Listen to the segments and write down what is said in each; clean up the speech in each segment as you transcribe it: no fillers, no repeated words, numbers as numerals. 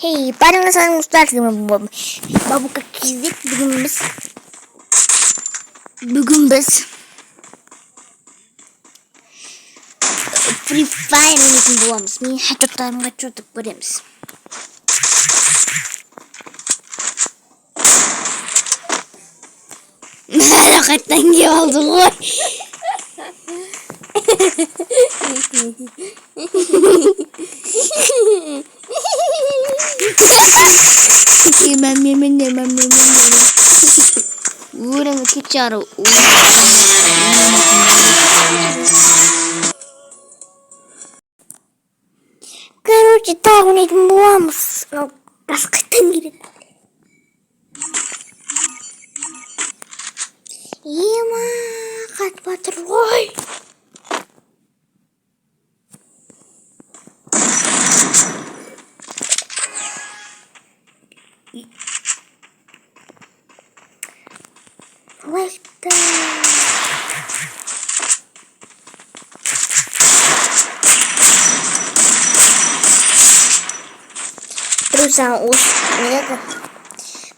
Hei, bareng sama Ustaz Babuka Kizik бүгін біз Free Fire ойнайтын боламыз. Мен хаттарымға чөтіп көреміз. Қайттан кеп алды ғой. Уровень кичару. Короче, так ойнайтын боламыз. Бас қайттан келеді. Ема, қатып жатыр ғой. Лайкта.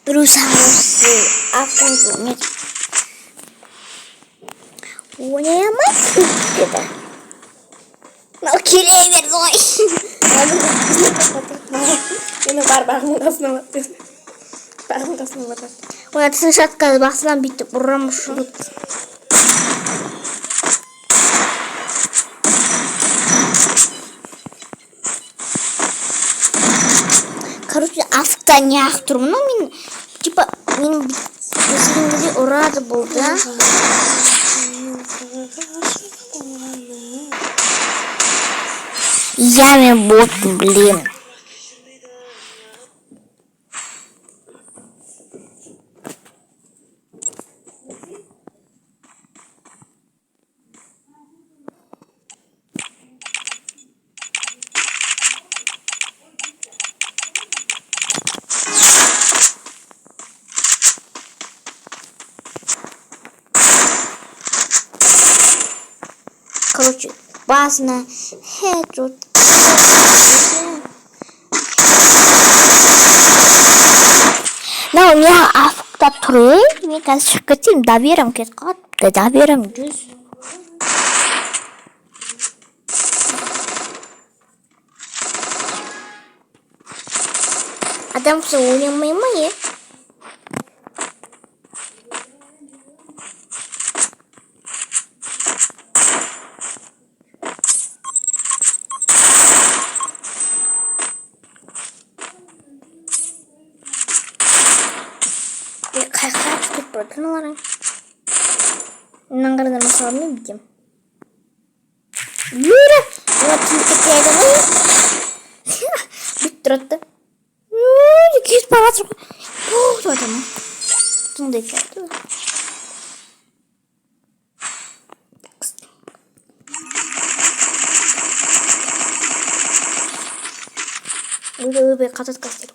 Berusaha akan oynayamaz dedi. Kireye ver zoy. Yine parmağımın kasına batıyor. Parmağımın kasına batıyor. Oynatısın şatkalı baksana bitti. Vurramış. Короче, афтан яқ тұрмын, но мен, типа, менің бесігімде ұрады болды. Я мен ботпын, білемін. Короче, базна хедрот. На у меня авто трой. Мне кажется, хотим доверим кеткат. Да доверим жүз. Адам все ойнамай. Қайқай түкет бұратын олары. Мұнан қарадан мысалымен бітем. Үйрі! Оға түлікті кәйді ғой. Бүт тұратты. Кес бағатыр ғой. Бұғды атама. Тұңдай кәйді. Өбе қатат қастыр.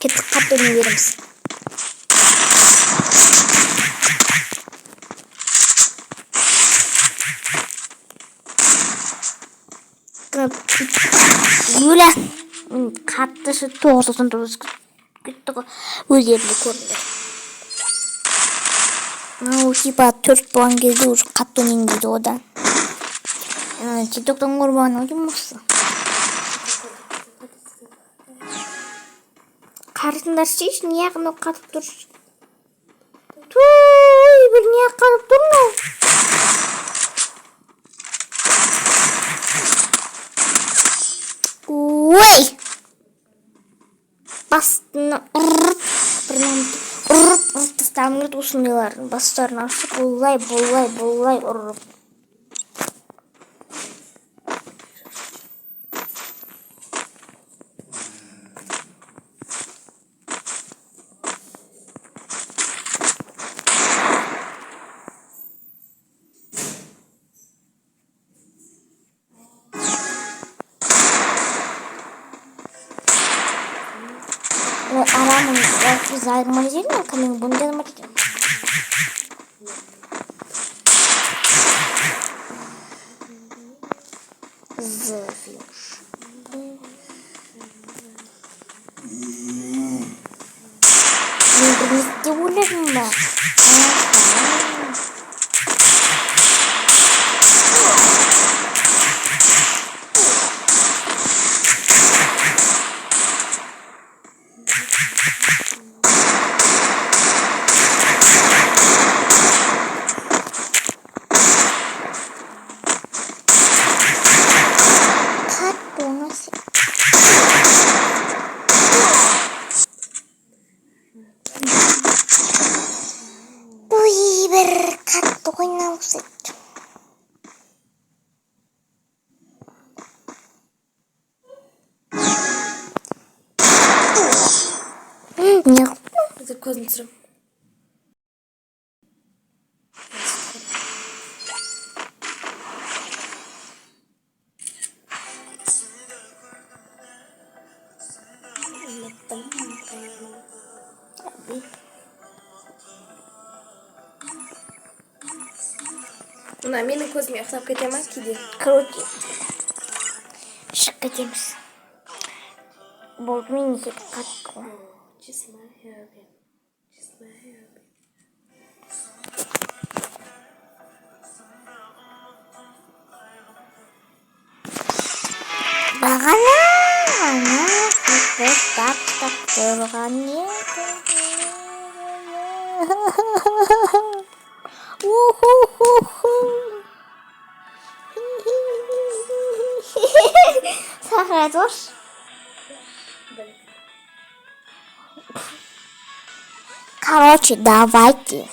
Кеттік қатты өне беріміз. Өлі қаттышы 99 күтті ғой өзерді көрінді. Типа 4 болған кезде уже қатты өнен дейді одан. Тиктоктан көрбаған өтім мұқсы. Қарысындар шеш, неяқын оқ қатып тұр. Туй, бір неяқ қатып тұр мұ? Ой! Бастыны ұрып, тастамын осындайлардың бастарын ашып, болай ұрып. Арамын займазильно, камин бунден мартин. Завиш. Не улерна. Berkat oynamıştık. Не. Это козницем. Мына менің көзіме ұқсап кете ма кейде? Короче. Шығып кетеміз. Болды мен ет қатты. Бағана тап тұрған еді. Сахарatoш. Короче, давайте